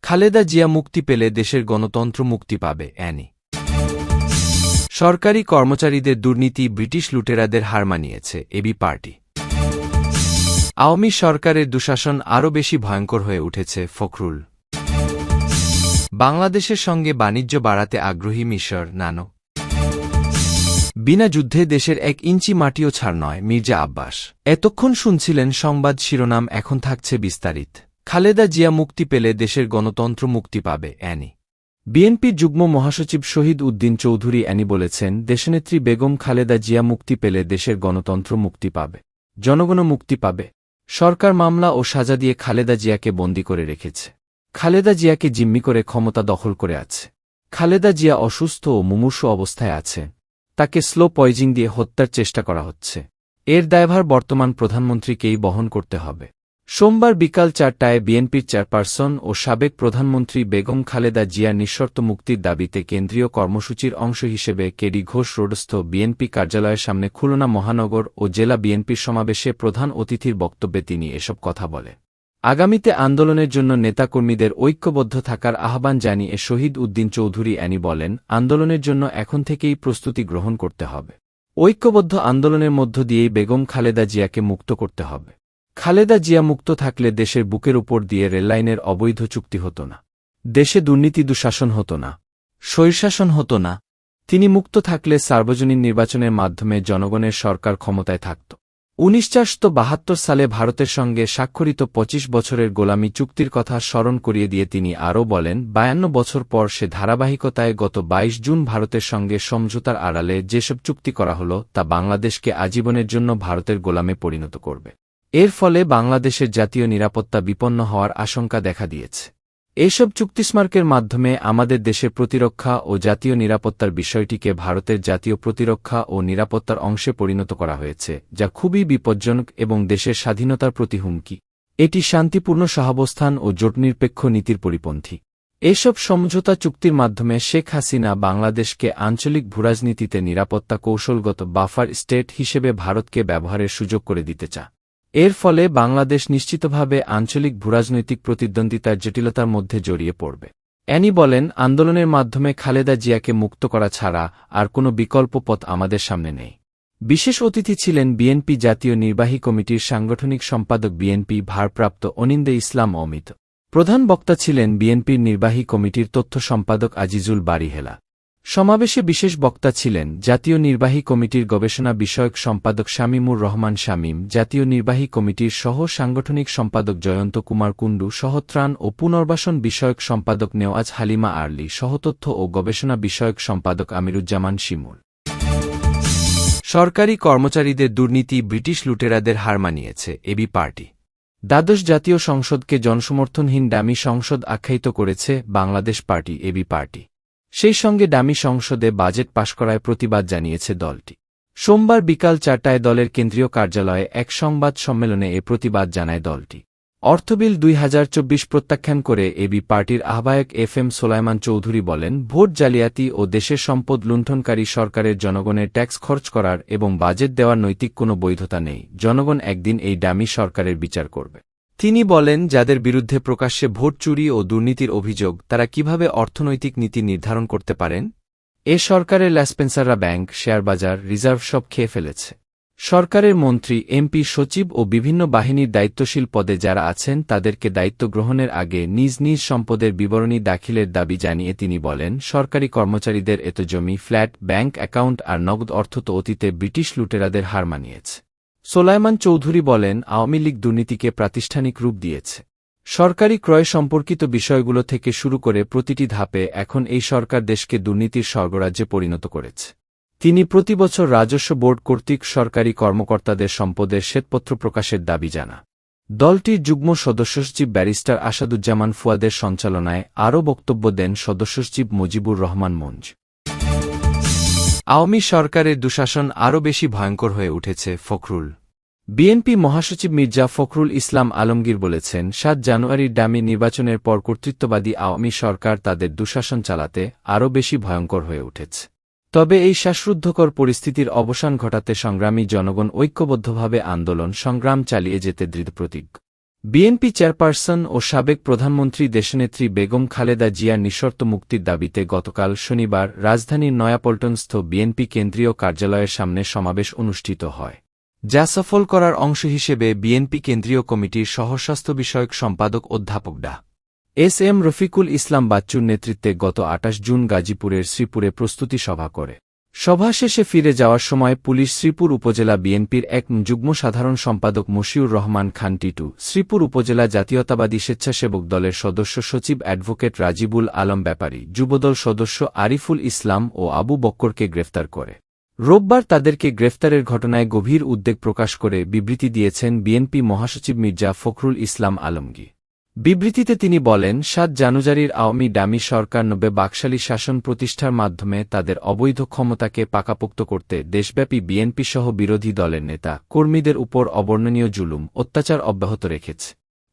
খালেদা জিয়া মুক্তি পেলে দেশের গণতন্ত্র মুক্তি পাবে। অ্যানি সরকারি কর্মচারীদের দুর্নীতি ব্রিটিশ লুটেরাদের হার মানিয়েছে। এবি পার্টি আওয়ামী সরকারের দুঃশাসন আরও বেশি ভয়ঙ্কর হয়ে উঠেছে। ফখরুল বাংলাদেশের সঙ্গে বাণিজ্য বাড়াতে আগ্রহী মিশর। নানো বিনা যুদ্ধে দেশের 1 ইঞ্চি মাটিও ছাড় নয়। মির্জা আব্বাস এতক্ষণ শুনছিলেন সংবাদ শিরোনাম, এখন থাকছে বিস্তারিত। খালেদা জিয়া মুক্তি পেলে দেশের গণতন্ত্র মুক্তি পাবে। অ্যানি বিএনপির যুগ্ম মহাসচিব শহীদ উদ্দিন চৌধুরী অ্যানি বলেছেন, দেশনেত্রী বেগম খালেদা জিয়া মুক্তি পেলে দেশের গণতন্ত্র মুক্তি পাবে, জনগণও মুক্তি পাবে। সরকার মামলা ও সাজা দিয়ে খালেদা জিয়াকে বন্দী করে রেখেছে। খালেদা জিয়াকে জিম্মি করে ক্ষমতা দখল করে আছে। খালেদা জিয়া অসুস্থ ও মুমূর্ষু অবস্থায় আছে। তাকে স্লো পয়জিং দিয়ে হত্যার চেষ্টা করা হচ্ছে। এর দায়ভার বর্তমান প্রধানমন্ত্রীকেই বহন করতে হবে। সোমবার বিকাল 4টায় বিএনপির চেয়ারপারসন ও সাবেক প্রধানমন্ত্রী বেগম খালেদা জিয়ার নিঃশর্ত মুক্তির দাবিতে কেন্দ্রীয় কর্মসূচির অংশ হিসেবে কেডি ঘোষ রোডস্থ বিএনপি কার্যালয়ের সামনে খুলনা মহানগর ও জেলা বিএনপির সমাবেশে প্রধান অতিথির বক্তব্যে তিনি এসব কথা বলেন। আগামীতে আন্দোলনের জন্য নেতাকর্মীদের ঐক্যবদ্ধ থাকার আহ্বান জানিয়ে শহীদ উদ্দিন চৌধুরী অ্যানি বলেন, আন্দোলনের জন্য এখন থেকেই প্রস্তুতি গ্রহণ করতে হবে। ঐক্যবদ্ধ আন্দোলনের মধ্য দিয়েই বেগম খালেদা জিয়াকে মুক্ত করতে হবে। খালেদা জিয়া মুক্ত থাকলে দেশের বুকের উপর দিয়ে রেললাইনের অবৈধ চুক্তি হতো না, দেশে দুর্নীতি দুঃশাসন হতো না, স্বৈরশাসন হতো না। তিনি মুক্ত থাকলে সার্বজনীন নির্বাচনের মাধ্যমে জনগণের সরকার ক্ষমতায় থাকত। 1972 সালে ভারতের সঙ্গে স্বাক্ষরিত 25 বছরের গোলামি চুক্তির কথা স্মরণ করিয়ে দিয়ে তিনি আরও বলেন, 52 বছর পর সে ধারাবাহিকতায় গত 22 জুন ভারতের সঙ্গে সমঝোতার আড়ালে যেসব চুক্তি করা হল তা বাংলাদেশকে আজীবনের জন্য ভারতের গোলামে পরিণত করবে। এর ফলে বাংলাদেশের জাতীয় নিরাপত্তা বিপন্ন হওয়ার আশঙ্কা দেখা দিয়েছে। এইসব চুক্তিস্মারকের মাধ্যমে আমাদের দেশের প্রতিরক্ষা ও জাতীয় নিরাপত্তার বিষয়টিকে ভারতের জাতীয় প্রতিরক্ষা ও নিরাপত্তার অংশে পরিণত করা হয়েছে, যা খুবই বিপজ্জনক এবং দেশের স্বাধীনতার প্রতি হুমকি। এটি শান্তিপূর্ণ সহাবস্থান ও জোটনিরপেক্ষ নীতির পরিপন্থী। এসব সমঝোতা চুক্তির মাধ্যমে শেখ হাসিনা বাংলাদেশকে আঞ্চলিক ভূরাজনীতিতে নিরাপত্তা কৌশলগত বাফার স্টেট হিসেবে ভারতকে ব্যবহারের সুযোগ করে দিতে চায়। এর ফলে বাংলাদেশ নিশ্চিতভাবে আঞ্চলিক ভূরাজনৈতিক প্রতিদ্বন্দ্বিতার জটিলতার মধ্যে জড়িয়ে পড়বে। অ্যানি বলেন, আন্দোলনের মাধ্যমে খালেদা জিয়াকে মুক্ত করা ছাড়া আর কোনো বিকল্প পথ আমাদের সামনে নেই। বিশেষ অতিথি ছিলেন বিএনপি জাতীয় নির্বাহী কমিটির সাংগঠনিক সম্পাদক বিএনপি ভারপ্রাপ্ত অনিন্দে ইসলাম অমিত। প্রধান বক্তা ছিলেন বিএনপির নির্বাহী কমিটির তথ্য সম্পাদক আজিজুল বারী হেলা। সমাবেশে বিশেষ বক্তা ছিলেন জাতীয় নির্বাহী কমিটির গবেষণা বিষয়ক সম্পাদক শামীমুর রহমান শামীম, জাতীয় নির্বাহী কমিটির সহ সাংগঠনিক সম্পাদক জয়ন্ত কুমার কুণ্ডু, সহত্রাণ ও পুনর্বাসন বিষয়ক সম্পাদক নেওয়াজ হালিমা আরলি, সহতথ্য ও গবেষণা বিষয়ক সম্পাদক আমিরুজ্জামান শিমুল। সরকারি কর্মচারীদের দুর্নীতি ব্রিটিশ লুটেরাদের হার মানিয়েছে। এবি পার্টি দ্বাদশ জাতীয় সংসদকে জনসমর্থনহীন ডামি সংসদ আখ্যায়িত করেছে বাংলাদেশ পার্টি। এবি পার্টি সেই সঙ্গে ডামি সংসদে বাজেট পাশ করায় প্রতিবাদ জানিয়েছে দলটি। সোমবার বিকাল 4টায় দলের কেন্দ্রীয় কার্যালয়ে এক সংবাদ সম্মেলনে এ প্রতিবাদ জানায় দলটি। অর্থবিল 2024 প্রত্যাখ্যান করে এবি পার্টির আহ্বায়ক FM সোলায়মান চৌধুরী বলেন, ভোট জালিয়াতি ও দেশের সম্পদ লুণ্ঠনকারী সরকারের জনগণের ট্যাক্স খরচ করার এবং বাজেট দেওয়ার নৈতিক কোনো বৈধতা নেই। জনগণ একদিন এই ডামি সরকারের বিচার করবে। তিনি বলেন, যাদের বিরুদ্ধে প্রকাশ্যে ভোট চুরি ও দুর্নীতির অভিযোগ, তারা কিভাবে অর্থনৈতিক নীতি নির্ধারণ করতে পারেন? এ সরকারের ল্যাসপেন্সাররা ব্যাংক, শেয়ারবাজার, রিজার্ভ সব খেয়ে ফেলেছে। সরকারের মন্ত্রী, এমপি, সচিব ও বিভিন্ন বাহিনীর দায়িত্বশীল পদে যারা আছেন তাদেরকে দায়িত্ব গ্রহণের আগে নিজ নিজ সম্পদের বিবরণী দাখিলের দাবি জানিয়ে তিনি বলেন, সরকারি কর্মচারীদের এত জমি, ফ্ল্যাট, ব্যাংক অ্যাকাউন্ট আর নগদ অর্থ তো অতীতে ব্রিটিশ লুটেরাদের হার মানিয়েছে। সোলায়মান চৌধুরী বলেন, আওয়ামী লীগ দুর্নীতিকে প্রাতিষ্ঠানিক রূপ দিয়েছে। সরকারি ক্রয় সম্পর্কিত বিষয়গুলো থেকে শুরু করে প্রতিটি ধাপে এখন এই সরকার দেশকে দুর্নীতির স্বর্গরাজ্যে পরিণত করেছে। তিনি প্রতিবছর রাজস্ব বোর্ড কর্তৃক সরকারি কর্মকর্তাদের সম্পদের শ্বেতপত্র প্রকাশের দাবি জানা। দলটির যুগ্ম সদস্যসচিব ব্যারিস্টার আসাদুজ্জামান ফুয়াদের সঞ্চালনায় আরও বক্তব্য দেন সদস্যসচিব মুজিবুর রহমান মঞ্জ। আওয়ামী সরকারের দুঃশাসন আরও বেশি ভয়ঙ্কর হয়ে উঠেছে। ফখরুল বিএনপি মহাসচিব মির্জা ফখরুল ইসলাম আলমগীর বলেছেন, 7 জানুয়ারির ডামি নির্বাচনের পর কর্তৃত্ববাদী আওয়ামী সরকার তাদের দুঃশাসন চালাতে আরও বেশি ভয়ঙ্কর হয়ে উঠেছে। তবে এই শ্বাসরুদ্ধকর পরিস্থিতির অবসান ঘটাতে সংগ্রামী জনগণ ঐক্যবদ্ধভাবে আন্দোলন সংগ্রাম চালিয়ে যেতে দৃঢ়প্রতিজ্ঞ। বিএনপি চেয়ারপারসন ও সাবেক প্রধানমন্ত্রী দেশনেত্রী বেগম খালেদা জিয়ার নিঃশর্ত মুক্তির দাবিতে গতকাল শনিবার রাজধানীর নয়াপল্টনস্থ বিএনপি কেন্দ্রীয় কার্যালয়ের সামনে সমাবেশ অনুষ্ঠিত হয়, যা সফল করার অংশ হিসেবে বিএনপি কেন্দ্রীয় কমিটির সহস্বাস্থ্য বিষয়ক সম্পাদক অধ্যাপক ডা. এস এম রফিকুল ইসলাম বাচ্চুর নেতৃত্বে গত ২৮ জুন গাজীপুরের শ্রীপুরে প্রস্তুতি সভা করে। সভা শেষে ফিরে যাওয়ার সময় পুলিশ শ্রীপুর উপজেলা বিএনপির এক যুগ্ম সাধারণ সম্পাদক মশিউর রহমান খান টিটু, শ্রীপুর উপজেলা জাতীয়তাবাদী স্বেচ্ছাসেবক দলের সদস্য সচিব অ্যাডভোকেট রাজিবুল আলম ব্যাপারী, যুবদল সদস্য আরিফুল ইসলাম ও আবু বক্করকে গ্রেফতার করে। রোববার তাদেরকে গ্রেফতারের ঘটনায় গভীর উদ্বেগ প্রকাশ করে বিবৃতি দিয়েছেন বিএনপি মহাসচিব মির্জা ফখরুল ইসলাম আলমগীর। বিবৃতিতে তিনি বলেন, ৭ জানুয়ারির আওয়ামী ডামি সরকার ৯০ বাকশালী শাসন প্রতিষ্ঠার মাধ্যমে তাদের অবৈধ ক্ষমতাকে পাকাপোক্ত করতে দেশব্যাপী বিএনপিসহ বিরোধী দলের নেতা কর্মীদের উপর অবর্ণনীয় জুলুম অত্যাচার অব্যাহত রেখেছে।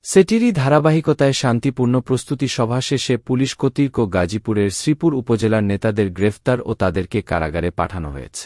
সেটিরই ধারাবাহিকতায় শান্তিপূর্ণ প্রস্তুতি সভা শেষে পুলিশ কর্তৃক গাজীপুরের শ্রীপুর উপজেলার নেতাদের গ্রেফতার ও তাদেরকে কারাগারে পাঠানো হয়েছে।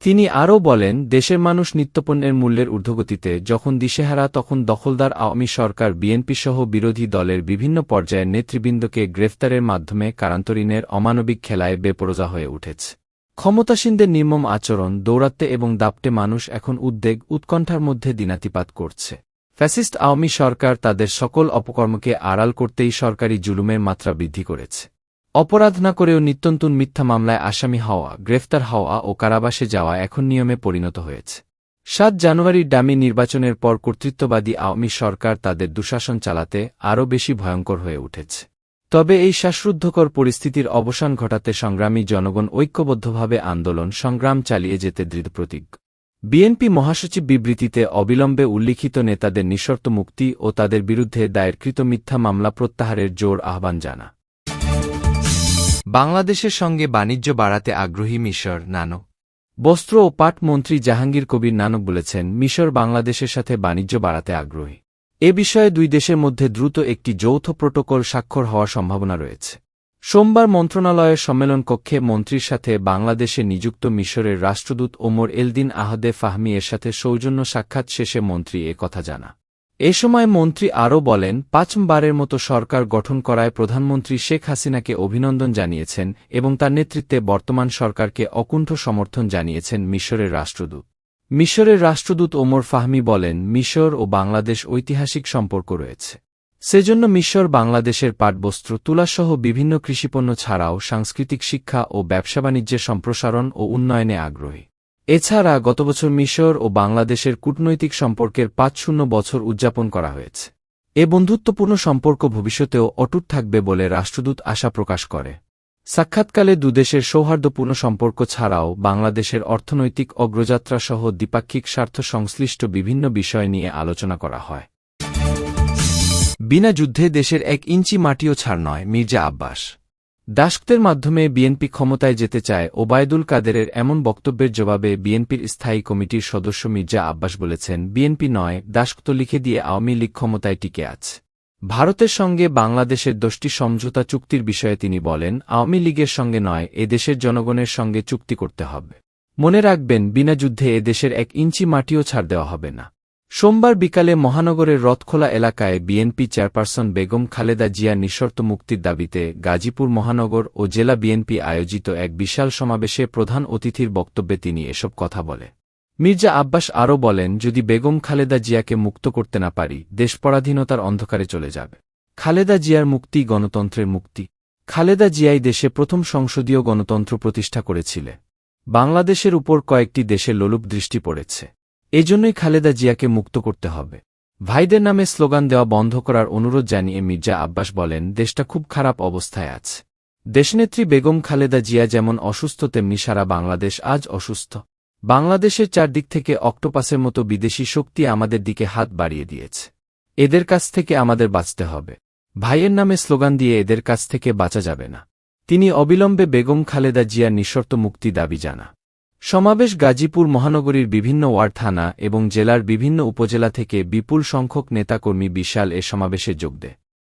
তিনি আরও বলেন, দেশের মানুষ নিত্যপণ্যের মূল্যের ঊর্ধ্বগতিতে যখন দিশেহারা, তখন দখলদার আওয়ামী সরকার বিএনপিসহ বিরোধী দলের বিভিন্ন পর্যায়ের নেতৃবৃন্দকে গ্রেফতারের মাধ্যমে কারান্তরীণের অমানবিক খেলায় বেপরোয়া হয়ে উঠেছে। ক্ষমতাসীনদের নির্মম আচরণ, দৌরাত্ম্যে এবং দাপটে মানুষ এখন উদ্বেগ উৎকণ্ঠার মধ্যে দিনাতিপাত করছে। ফ্যাসিস্ট আওয়ামী সরকার তাদের সকল অপকর্মকে আড়াল করতেই সরকারি জুলুমের মাত্রা বৃদ্ধি করেছে। অপরাধ না করেও নিত্যনতুন মিথ্যা মামলায় আসামি হওয়া, গ্রেফতার হওয়া ও কারাবাসে যাওয়া এখন নিয়মে পরিণত হয়েছে। ৭ জানুয়ারির ডামি নির্বাচনের পর কর্তৃত্ববাদী আওয়ামী সরকার তাদের দুঃশাসন চালাতে আরও বেশি ভয়ঙ্কর হয়ে উঠেছে। তবে এই শ্বাসরুদ্ধকর পরিস্থিতির অবসান ঘটাতে সংগ্রামী জনগণ ঐক্যবদ্ধভাবে আন্দোলন সংগ্রাম চালিয়ে যেতে দৃঢ়প্রতিজ্ঞ। বিএনপি মহাসচিব বিবৃতিতে অবিলম্বে উল্লিখিত নেতাদের নিঃশর্ত মুক্তি ও তাদের বিরুদ্ধে দায়েরকৃত মিথ্যা মামলা প্রত্যাহারের জোর আহ্বান জানা। বাংলাদেশের সঙ্গে বাণিজ্য বাড়াতে আগ্রহী মিশর। নানক বস্ত্র ও পাট মন্ত্রী জাহাঙ্গীর কবির নানক বলেছেন, মিশর বাংলাদেশের সাথে বাণিজ্য বাড়াতে আগ্রহী। এ বিষয়ে দুই দেশের মধ্যে দ্রুত একটি যৌথ প্রোটোকল স্বাক্ষর হওয়ার সম্ভাবনা রয়েছে। সোমবার মন্ত্রণালয়ের সম্মেলন কক্ষে মন্ত্রীর সাথে বাংলাদেশে নিযুক্ত মিশরের রাষ্ট্রদূত ওমর এলদিন আহদে ফাহমি এর সাথে সৌজন্য সাক্ষাৎ শেষে মন্ত্রী এ কথা জানা। এ সময় মন্ত্রী আরও বলেন, ৫মবারের মতো সরকার গঠন করায় প্রধানমন্ত্রী শেখ হাসিনাকে অভিনন্দন জানিয়েছেন এবং তার নেতৃত্বে বর্তমান সরকারকে অকুণ্ঠ সমর্থন জানিয়েছেন মিশরের রাষ্ট্রদূত। মিশরের রাষ্ট্রদূত ওমর ফাহমি বলেন, মিশর ও বাংলাদেশ ঐতিহাসিক সম্পর্ক রয়েছে। সেজন্য মিশর বাংলাদেশের পাটবস্ত্র, তুলাসহ বিভিন্ন কৃষিপণ্য ছাড়াও সাংস্কৃতিক শিক্ষা ও ব্যবসা-বাণিজ্যের সম্প্রসারণ ও উন্নয়নে আগ্রহী। এছাড়া গতবছর মিশর ও বাংলাদেশের কূটনৈতিক সম্পর্কের ৫০ বছর উদযাপন করা হয়েছে। এ বন্ধুত্বপূর্ণ সম্পর্ক ভবিষ্যতেও অটুট থাকবে বলে রাষ্ট্রদূত আশা প্রকাশ করে। সাক্ষাৎকালে দুদেশের সৌহার্দ্যপূর্ণ সম্পর্ক ছাড়াও বাংলাদেশের অর্থনৈতিক অগ্রযাত্রাসহ দ্বিপাক্ষিক স্বার্থ সংশ্লিষ্ট বিভিন্ন বিষয় নিয়ে আলোচনা করা হয়। বিনা যুদ্ধে দেশের ১ ইঞ্চি মাটিও ছাড় নয়, মির্জা আব্বাস। দাসত্বের মাধ্যমে বিএনপি ক্ষমতায় যেতে চায় ওবায়দুল কাদেরের এমন বক্তব্যের জবাবে বিএনপির স্থায়ী কমিটির সদস্য মির্জা আব্বাস বলেছেন, বিএনপি নয়, দাসত্ব লিখে দিয়ে আওয়ামী লীগ ক্ষমতায় টিকে আছে। ভারতের সঙ্গে বাংলাদেশের ১০টি সমঝোতা চুক্তির বিষয়ে তিনি বলেন, আওয়ামী লীগের সঙ্গে নয়, এদেশের জনগণের সঙ্গে চুক্তি করতে হবে। মনে রাখবেন, বিনা যুদ্ধে এদেশের ১ ইঞ্চি মাটিও ছাড় দেওয়া হবে না। সোমবার বিকালে মহানগরের রথখোলা এলাকায় বিএনপি চেয়ারপারসন বেগম খালেদা জিয়ার নিঃশর্ত মুক্তির দাবিতে গাজীপুর মহানগর ও জেলা বিএনপি আয়োজিত এক বিশাল সমাবেশে প্রধান অতিথির বক্তব্যে তিনি এসব কথা বলে। মির্জা আব্বাস আরও বলেন, যদি বেগম খালেদা জিয়াকে মুক্ত করতে না পারি, দেশ পরাধীনতার অন্ধকারে চলে যাবে। খালেদা জিয়ার মুক্তি গণতন্ত্রের মুক্তি। খালেদা জিয়াই দেশে প্রথম সংসদীয় গণতন্ত্র প্রতিষ্ঠা করেছিলেন। বাংলাদেশের উপর কয়েকটি দেশে লোলুপ দৃষ্টি পড়েছে। এজন্যই খালেদা জিয়াকে মুক্ত করতে হবে। ভাইদের নামে স্লোগান দেওয়া বন্ধ করার অনুরোধ জানিয়ে মির্জা আব্বাস বলেন, দেশটা খুব খারাপ অবস্থায় আছে। দেশনেত্রী বেগম খালেদা জিয়া যেমন অসুস্থ, তেমনি সারা বাংলাদেশ আজ অসুস্থ। বাংলাদেশের চারদিক থেকে অক্টোপাসের মতো বিদেশি শক্তি আমাদের দিকে হাত বাড়িয়ে দিয়েছে। এদের কাছ থেকে আমাদের বাঁচতে হবে। ভাইয়ের নামে স্লোগান দিয়ে এদের কাছ থেকে বাঁচা যাবে না। তিনি অবিলম্বে বেগম খালেদা জিয়ার নিঃশর্ত মুক্তি দাবি জানা। সমাবেশ গাজীপুর মহানগরীর বিভিন্ন ওয়ার্ড, থানা এবং জেলার বিভিন্ন উপজেলা থেকে বিপুল সংখ্যক নেতাকর্মী বিশাল এ সমাবেশে যোগ দেয়।